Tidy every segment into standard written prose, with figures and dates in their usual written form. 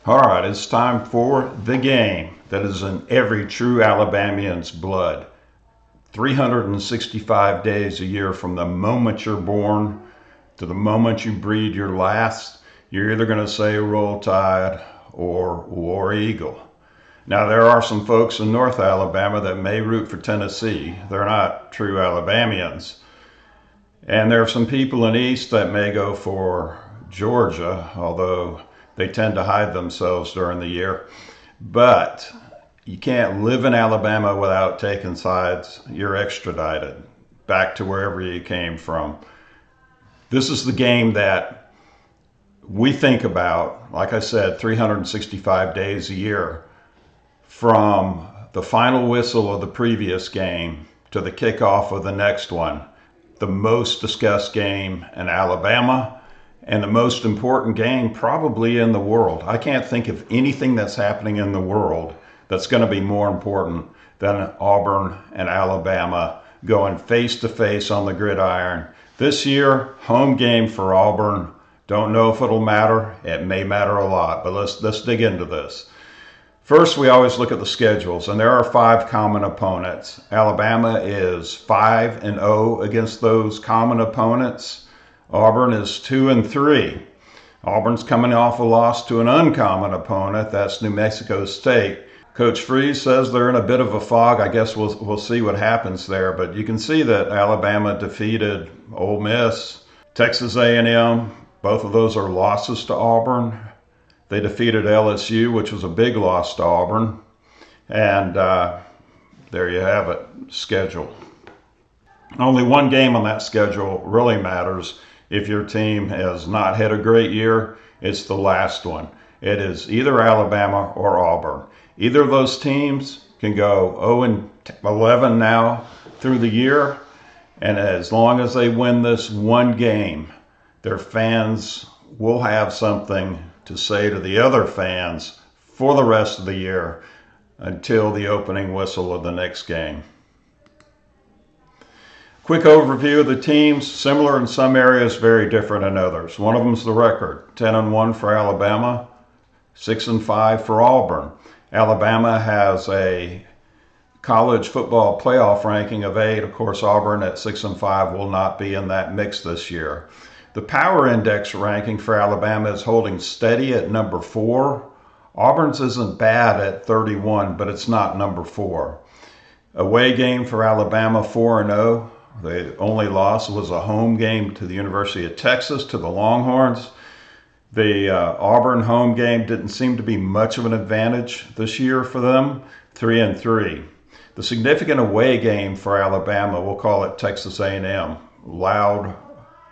All right, it's time for the game that is in every true Alabamian's blood. 365 days a year from the moment you're born to the moment you breathe your last, you're either going to say Roll Tide or War Eagle. Now, there are some folks in North Alabama that may root for Tennessee. They're not true Alabamians. And there are some people in East that may go for Georgia, although they tend to hide themselves during the year. But you can't live in Alabama without taking sides. You're extradited back to wherever you came from. This is the game that we think about, like I said, 365 days a year, from the final whistle of the previous game to the kickoff of the next one. The most discussed game in Alabama, and the most important game probably in the world. I can't think of anything that's happening in the world that's going to be more important than Auburn and Alabama going face to face on the gridiron. This year, home game for Auburn. Don't know if it'll matter. It may matter a lot, but let's dig into this. First, we always look at the schedules, and there are 5 common opponents. Alabama is 5-0 against those common opponents. Auburn is 2-3. Auburn's coming off a loss to an uncommon opponent. That's New Mexico State. Coach Freeze says they're in a bit of a fog. I guess we'll see what happens there. But you can see that Alabama defeated Ole Miss, Texas A&M. Both of those are losses to Auburn. They defeated LSU, which was a big loss to Auburn. And there you have it, schedule. Only one game on that schedule really matters. If your team has not had a great year, it's the last one. It is either Alabama or Auburn. Either of those teams can go 0-11 now through the year, and as long as they win this one game, their fans will have something to say to the other fans for the rest of the year until the opening whistle of the next game. Quick overview of the teams, similar in some areas, very different in others. One of them is the record, 10-1 for Alabama, 6-5 for Auburn. Alabama has a college football playoff ranking of 8. Of course, Auburn at 6-5 will not be in that mix this year. The power index ranking for Alabama is holding steady at number 4. Auburn's isn't bad at 31, but it's not number 4. Away game for Alabama, 4-0. The only loss was a home game to the University of Texas, to the Longhorns. The Auburn home game didn't seem to be much of an advantage this year for them, 3-3. The significant away game for Alabama, we'll call it Texas A&M. Loud,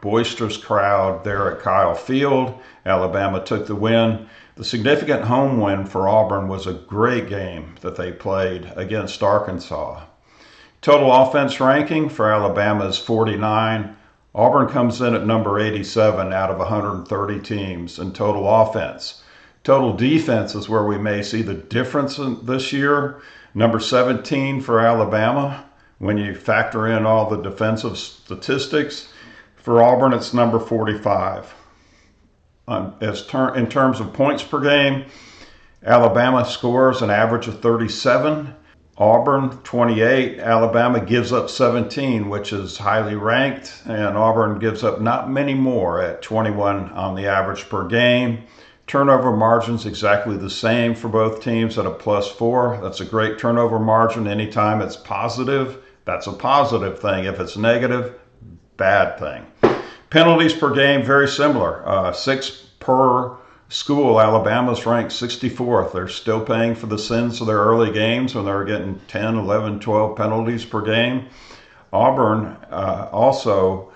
boisterous crowd there at Kyle Field. Alabama took the win. The significant home win for Auburn was a great game that they played against Arkansas. Total offense ranking for Alabama is 49. Auburn comes in at number 87 out of 130 teams in total offense. Total defense is where we may see the difference this year. Number 17 for Alabama when you factor in all the defensive statistics. For Auburn, it's number 45. In terms of points per game, Alabama scores an average of 37. Auburn, 28. Alabama gives up 17, which is highly ranked, and Auburn gives up not many more at 21 on the average per game. Turnover margin's exactly the same for both teams at a +4. That's a great turnover margin. Anytime it's positive, that's a positive thing. If it's negative, bad thing. Penalties per game, very similar. 6 per school. Alabama's ranked 64th. They're still paying for the sins of their early games when they were getting 10, 11, 12 penalties per game. Auburn also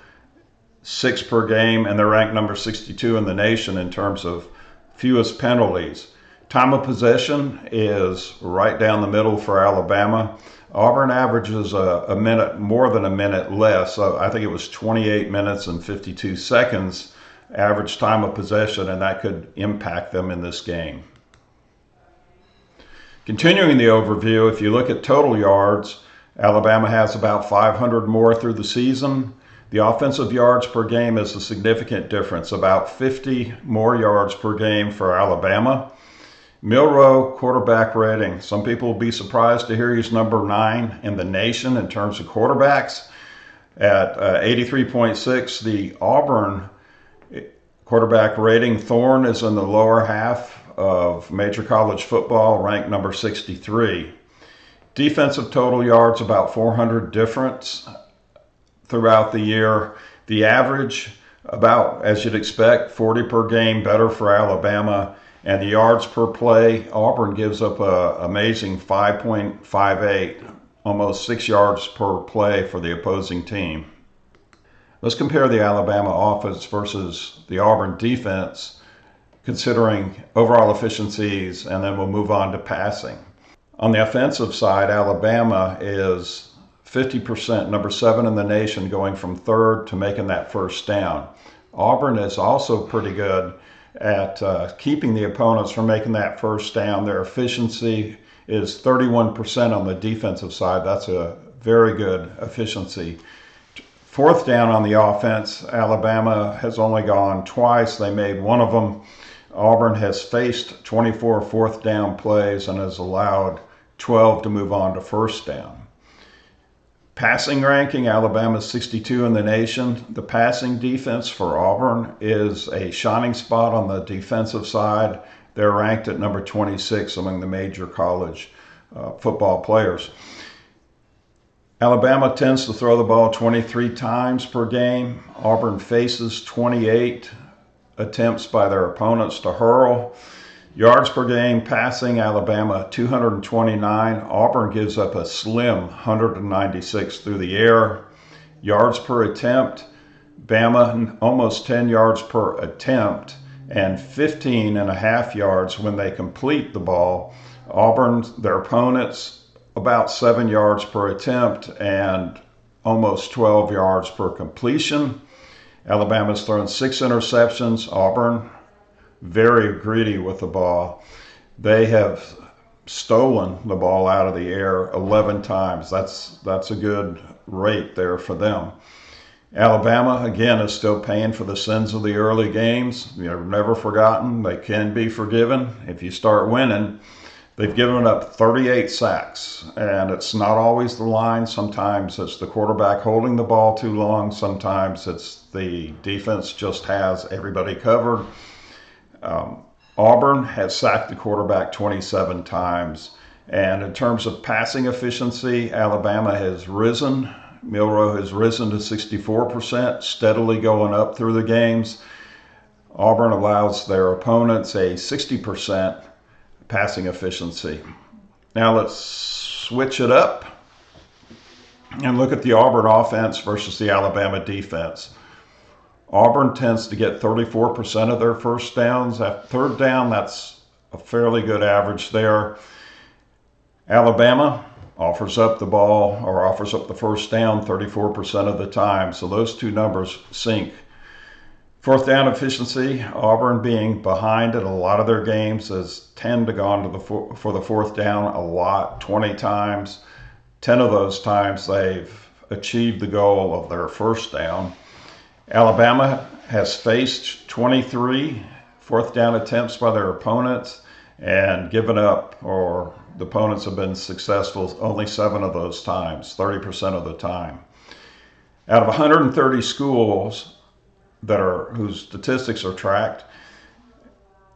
6 per game, and they're ranked number 62 in the nation in terms of fewest penalties. Time of possession is right down the middle for Alabama. Auburn averages a minute, more than a minute less. So I think it was 28 minutes and 52 seconds average time of possession, and that could impact them in this game. Continuing the overview, if you look at total yards, Alabama has about 500 more through the season. The offensive yards per game is a significant difference, about 50 more yards per game for Alabama. Milroe quarterback rating. Some people will be surprised to hear he's number 9 in the nation in terms of quarterbacks at 83.6. The Auburn quarterback rating, Thorne, is in the lower half of major college football, ranked number 63. Defensive total yards, about 400 difference throughout the year. The average, about, as you'd expect, 40 per game, better for Alabama. And the yards per play, Auburn gives up an amazing 5.58, almost 6 yards per play for the opposing team. Let's compare the Alabama offense versus the Auburn defense, considering overall efficiencies, and then we'll move on to passing. On the offensive side, Alabama is 50%, number 7 in the nation, going from third to making that first down. Auburn is also pretty good at keeping the opponents from making that first down. Their efficiency is 31% on the defensive side. That's a very good efficiency. Fourth down on the offense, Alabama has only gone twice. They made one of them. Auburn has faced 24 fourth down plays and has allowed 12 to move on to first down. Passing ranking, Alabama 62 in the nation. The passing defense for Auburn is a shining spot on the defensive side. They're ranked at number 26 among the major college football players. Alabama tends to throw the ball 23 times per game. Auburn faces 28 attempts by their opponents to hurl. Yards per game passing, Alabama 229. Auburn gives up a slim 196 through the air. Yards per attempt, Bama almost 10 yards per attempt and 15.5 yards when they complete the ball. Auburn, their opponents, about 7 yards per attempt and almost 12 yards per completion. Alabama's thrown 6 interceptions. Auburn, very greedy with the ball. They have stolen the ball out of the air 11 times. That's a good rate there for them. Alabama, again, is still paying for the sins of the early games. They're never forgotten. They can be forgiven if you start winning. They've given up 38 sacks, and it's not always the line. Sometimes it's the quarterback holding the ball too long. Sometimes it's the defense just has everybody covered. Auburn has sacked the quarterback 27 times. And in terms of passing efficiency, Alabama has risen. Milroe has risen to 64%, steadily going up through the games. Auburn allows their opponents a 60% passing efficiency. Now let's switch it up and look at the Auburn offense versus the Alabama defense. Auburn tends to get 34% of their first downs. At third down, that's a fairly good average there. Alabama offers up the ball or offers up the first down 34% of the time. So those two numbers sync. Fourth down efficiency, Auburn being behind in a lot of their games has tend to gone to for the fourth down a lot, 20 times. 10 of those times they've achieved the goal of their first down. Alabama has faced 23 fourth down attempts by their opponents and given up, or the opponents have been successful only 7 of those times, 30% of the time. Out of 130 schools whose statistics are tracked,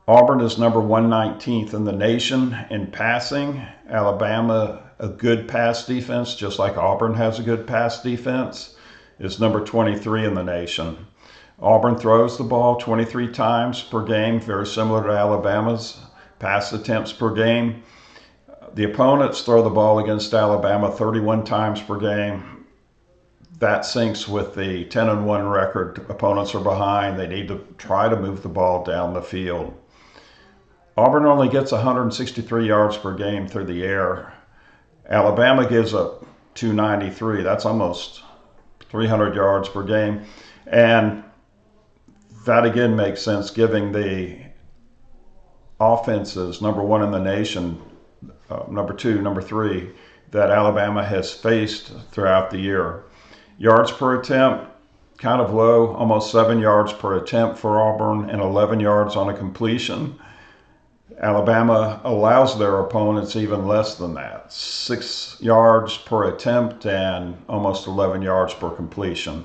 Auburn is number 119th in the nation in passing. Alabama, a good pass defense, just like Auburn has a good pass defense, is number 23 in the nation. Auburn throws the ball 23 times per game, very similar to Alabama's pass attempts per game. The opponents throw the ball against Alabama 31 times per game. That syncs with the 10-1 record. Opponents are behind. They need to try to move the ball down the field. Auburn only gets 163 yards per game through the air. Alabama gives up 293. That's almost 300 yards per game. And that again makes sense, giving the offenses, number 1 in the nation, number 2, number 3, that Alabama has faced throughout the year. Yards per attempt, kind of low, almost 7 yards per attempt for Auburn and 11 yards on a completion. Alabama allows their opponents even less than that, 6 yards per attempt and almost 11 yards per completion.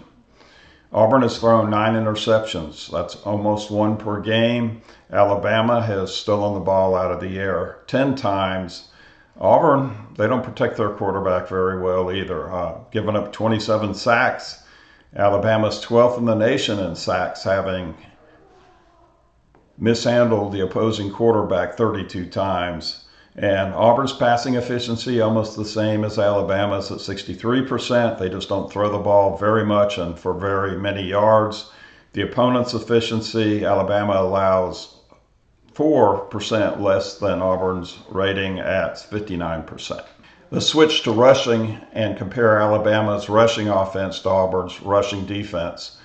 Auburn has thrown 9 interceptions. That's almost 1 per game. Alabama has stolen the ball out of the air 10 times. Auburn, they don't protect their quarterback very well either, giving up 27 sacks. Alabama's 12th in the nation in sacks, having mishandled the opposing quarterback 32 times. And Auburn's passing efficiency almost the same as Alabama's at 63%. They just don't throw the ball very much and for very many yards. The opponent's efficiency, Alabama allows 4% less than Auburn's rating at 59%. Let's switch to rushing and compare Alabama's rushing offense to Auburn's rushing defense.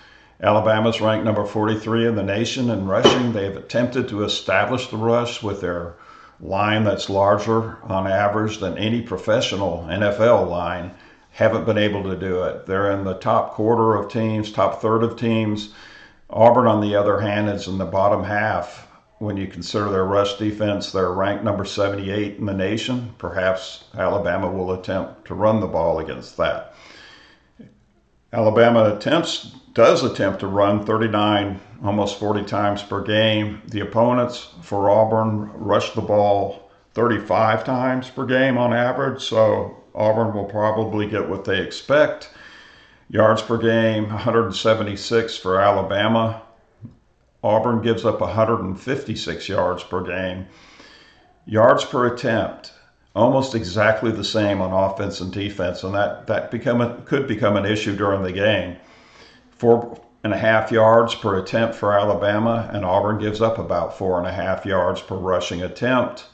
Alabama's ranked number 43 in the nation in rushing. They have attempted to establish the rush with their line that's larger on average than any professional NFL line. Haven't been able to do it. They're in the top quarter of teams, top third of teams. Auburn, on the other hand, is in the bottom half. When you consider their rush defense, they're ranked number 78 in the nation. Perhaps Alabama will attempt to run the ball against that. Alabama does attempt to run 39, almost 40 times per game. The opponents for Auburn rush the ball 35 times per game on average, so Auburn will probably get what they expect. Yards per game, 176 for Alabama. Auburn gives up 156 yards per game. Yards per attempt, almost exactly the same on offense and defense, and that could become an issue during the game. 4.5 yards per attempt for Alabama, and Auburn gives up about 4.5 yards per rushing attempt.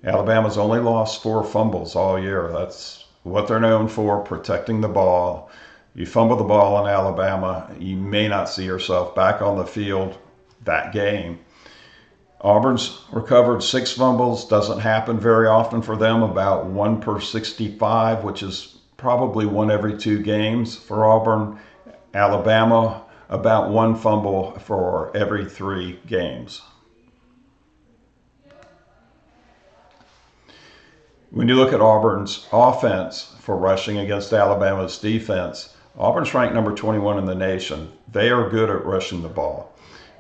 Alabama's only lost 4 fumbles all year. That's what they're known for, protecting the ball. You fumble the ball in Alabama, you may not see yourself back on the field that game. Auburn's recovered 6 fumbles. Doesn't happen very often for them, about 1 per 65, which is probably 1 every 2 games for Auburn. Alabama, about 1 fumble for every 3 games. When you look at Auburn's offense for rushing against Alabama's defense, Auburn's ranked number 21 in the nation. They are good at rushing the ball.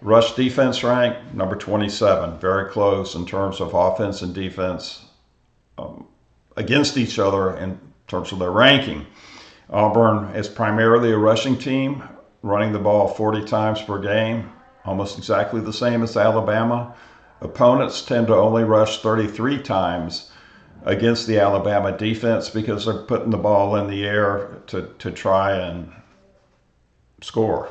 Rush defense rank, number 27, very close in terms of offense and defense against each other in terms of their ranking. Auburn is primarily a rushing team, running the ball 40 times per game, almost exactly the same as Alabama. Opponents tend to only rush 33 times against the Alabama defense because they're putting the ball in the air to try and score.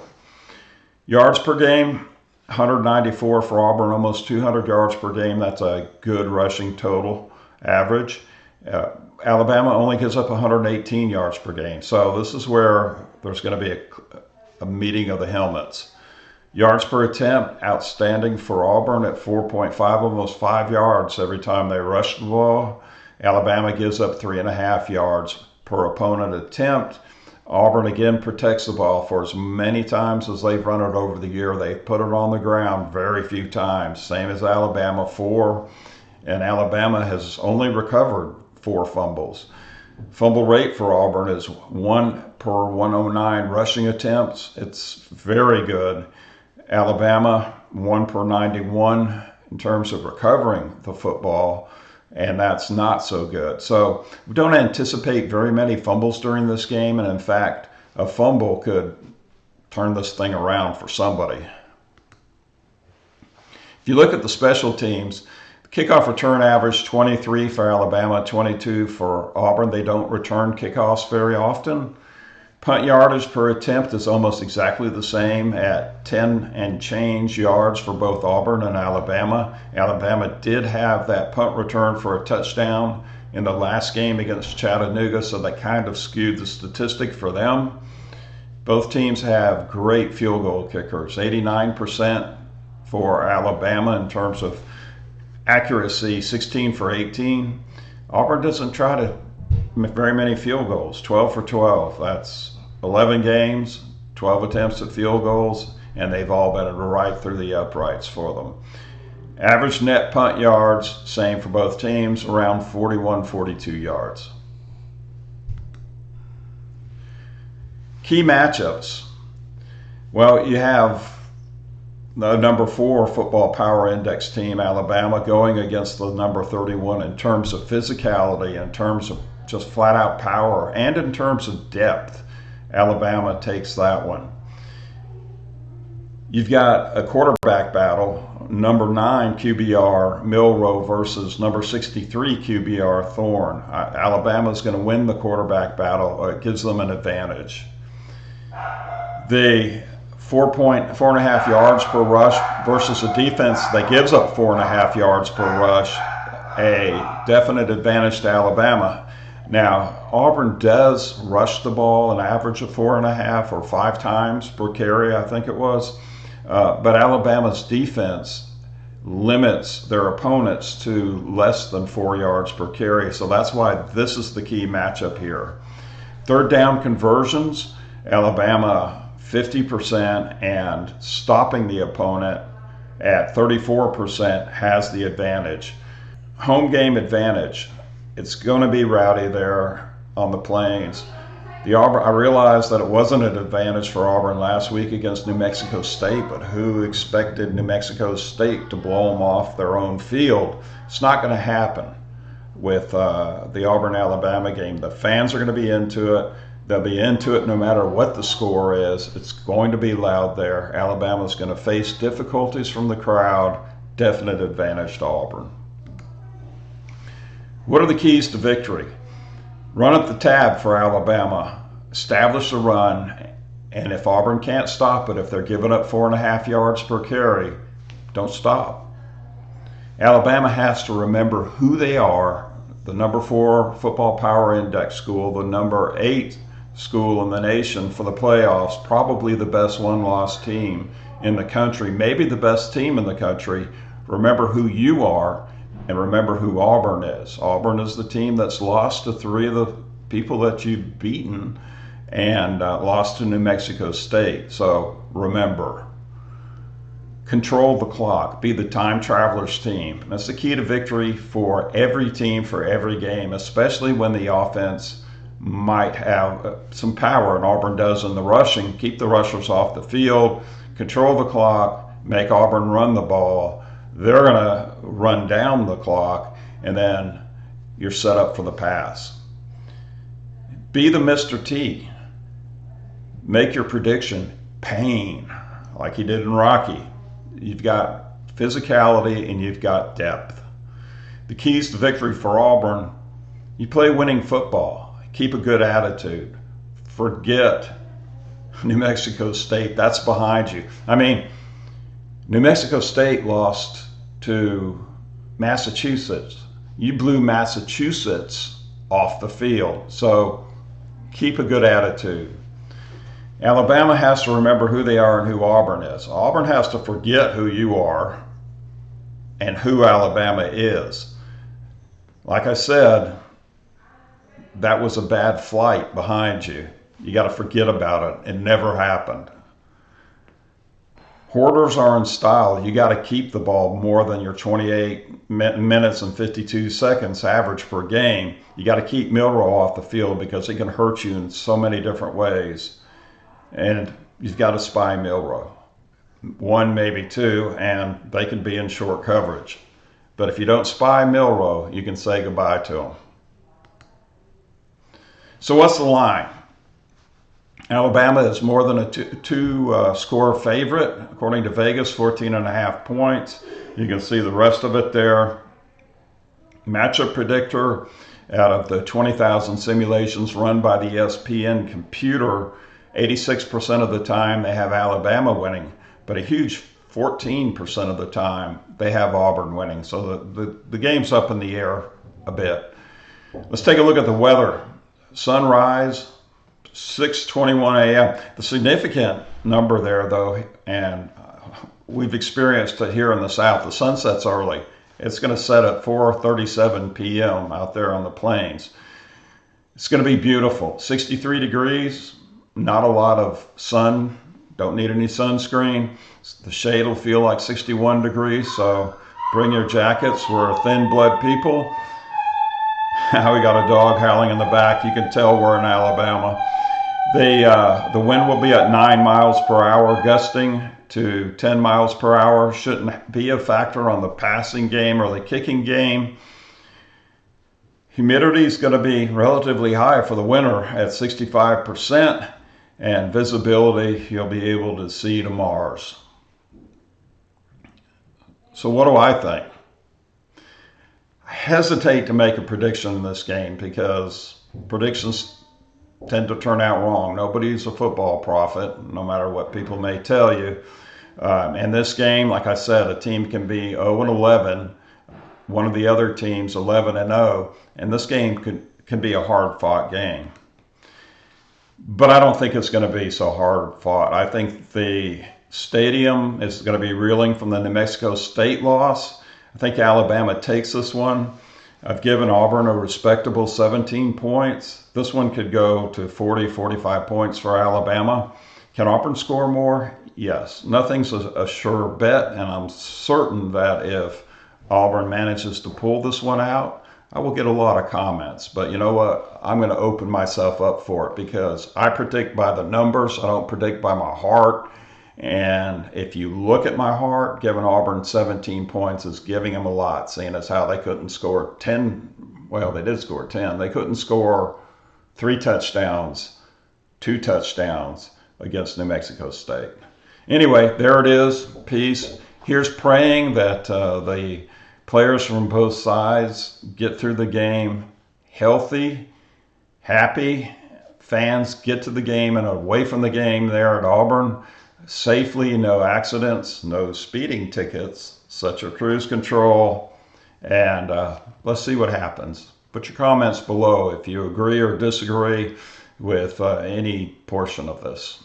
Yards per game, 194 for Auburn, almost 200 yards per game. That's a good rushing total average. Alabama only gives up 118 yards per game. So this is where there's going to be a meeting of the helmets. Yards per attempt, outstanding for Auburn at 4.5, almost 5 yards every time they rush the ball. Alabama gives up 3.5 yards per opponent attempt. Auburn again protects the ball for as many times as they've run it over the year. They've put it on the ground very few times, same as Alabama, 4. And Alabama has only recovered 4 fumbles. Fumble rate for Auburn is 1 per 109 rushing attempts. It's very good. Alabama, 1 per 91 in terms of recovering the football, and that's not so good. So we don't anticipate very many fumbles during this game, and in fact, a fumble could turn this thing around for somebody. If you look at the special teams, kickoff return average 23 for Alabama, 22 for Auburn. They don't return kickoffs very often. Punt yardage per attempt is almost exactly the same at 10 and change yards for both Auburn and Alabama. Alabama did have that punt return for a touchdown in the last game against Chattanooga, so that kind of skewed the statistic for them. Both teams have great field goal kickers, 89% for Alabama in terms of accuracy, 16 for 18. Auburn doesn't try to very many field goals, 12 for 12. That's 11 games, 12 attempts at field goals, and they've all been right through the uprights for them. Average net punt yards, same for both teams, around 41, 42 yards. Key matchups. Well, you have the number 4 football power index team, Alabama, going against the number 31 in terms of physicality, in terms of just flat out power, and in terms of depth. Alabama takes that one. You've got a quarterback battle, number 9 QBR Milroe versus number 63 QBR Thorne. Alabama's going to win the quarterback battle. It gives them an advantage. The 4.5 yards per rush versus a defense that gives up 4.5 yards per rush, a definite advantage to Alabama. Now, Auburn does rush the ball an average of 4.5 or 5 times per carry, I think it was. But Alabama's defense limits their opponents to less than 4 yards per carry. So that's why this is the key matchup here. Third down conversions, Alabama 50%, and stopping the opponent at 34% has the advantage. Home game advantage. It's going to be rowdy there on the Plains. I realized that it wasn't an advantage for Auburn last week against New Mexico State, but who expected New Mexico State to blow them off their own field? It's not going to happen with the Auburn-Alabama game. The fans are going to be into it. They'll be into it no matter what the score is. It's going to be loud there. Alabama's going to face difficulties from the crowd. Definite advantage to Auburn. What are the keys to victory? Run up the tab for Alabama, establish a run, and if Auburn can't stop it, if they're giving up 4.5 yards per carry, don't stop. Alabama has to remember who they are, the number 4 football power index school, the number 8 school in the nation for the playoffs, probably the best one-loss team in the country, maybe the best team in the country. Remember who you are. And remember who Auburn is. Auburn is the team that's lost to 3 of the people that you've beaten and lost to New Mexico State. So remember, control the clock. Be the time traveler's team. That's the key to victory for every team, for every game, especially when the offense might have some power, and Auburn does in the rushing. Keep the rushers off the field, control the clock, make Auburn run the ball. They're going to run down the clock, and then you're set up for the pass. Be the Mr. T. Make your prediction pain, like he did in Rocky. You've got physicality and you've got depth. The keys to victory for Auburn: you play winning football. Keep a good attitude. Forget New Mexico State. That's behind you. I mean, New Mexico State lost to Massachusetts. You blew Massachusetts off the field. So keep a good attitude. Alabama has to remember who they are and who Auburn is. Auburn has to forget who you are and who Alabama is. Like I said, that was a bad flight behind you. You got to forget about it. It never happened. Hoarders are in style. You got to keep the ball more than your 28 minutes and 52 seconds average per game. You got to keep Milroe off the field because he can hurt you in so many different ways. And you've got to spy Milroe. 1, maybe 2, and they can be in short coverage. But if you don't spy Milroe, you can say goodbye to him. So what's the line? Alabama is more than a two-score favorite, according to Vegas, 14.5 points. You can see the rest of it there. Matchup predictor, out of the 20,000 simulations run by the ESPN computer, 86% of the time they have Alabama winning, but a huge 14% of the time they have Auburn winning. So the game's up in the air a bit. Let's take a look at the weather. Sunrise, 6:21 a.m. The significant number there, though, and we've experienced it here in the South, the sunset's early. It's going to set at 4:37 p.m. out there on the plains. It's going to be beautiful. 63 degrees, not a lot of sun, don't need any sunscreen. The shade will feel like 61 degrees, so bring your jackets. We're a thin-blood people. We got a dog howling in the back. You can tell we're in Alabama. The wind will be at 9 miles per hour, gusting to 10 miles per hour. Shouldn't be a factor on the passing game or the kicking game. Humidity is going to be relatively high for the winter at 65%, and visibility, you'll be able to see to Mars. So what do I think? I hesitate to make a prediction in this game because predictions tend to turn out wrong. Nobody's a football prophet, no matter what people may tell you. In this game, like I said, a team can be 0-11, one of the other teams 11-0, and this game can be a hard-fought game. But I don't think it's going to be so hard-fought. I think the stadium is going to be reeling from the New Mexico State loss. I think Alabama takes this one. I've given Auburn a respectable 17 points. This one could go to 40, 45 points for Alabama. Can Auburn score more? Yes. Nothing's a sure bet, and I'm certain that if Auburn manages to pull this one out, I will get a lot of comments. But you know what? I'm going to open myself up for it because I predict by the numbers. I don't predict by my heart. And if you look at my heart, giving Auburn 17 points is giving them a lot, seeing as how they couldn't score 10. Well, they did score 10. They couldn't score 3 touchdowns, 2 touchdowns against New Mexico State. Anyway, there it is. Peace. Here's praying that the players from both sides get through the game healthy, happy. Fans get to the game and away from the game there at Auburn safely, no accidents, no speeding tickets, such a cruise control, and let's see what happens. Put your comments below if you agree or disagree with any portion of this.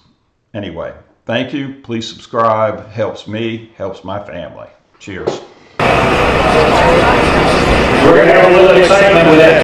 Anyway, thank you. Please subscribe. Helps me, helps my family. Cheers. We're going to have a little excitement with that